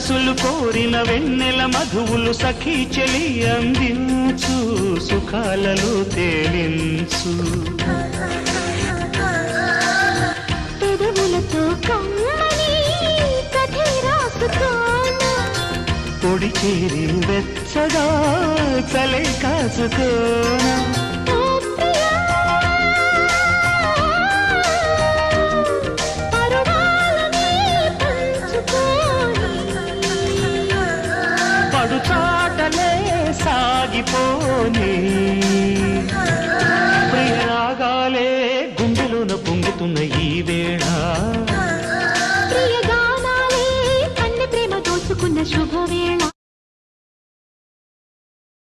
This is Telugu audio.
మనసులు కోరిన వెన్నెల మధువులు సఖీ చెలి అందించు సుఖాలలో తేలించు పెదవులతో కమ్మని కథే రాసుకోనా పొడి చేరి వెచ్చగా చలే కాసుకోనా పడుచాటలే సాగిపోని ప్రియరాగాలే గుండెలోన పొంగుతున్న ఈ వేళ ప్రియగానాలే కన్నె ప్రేమ దోచుకున్న శుభవేళ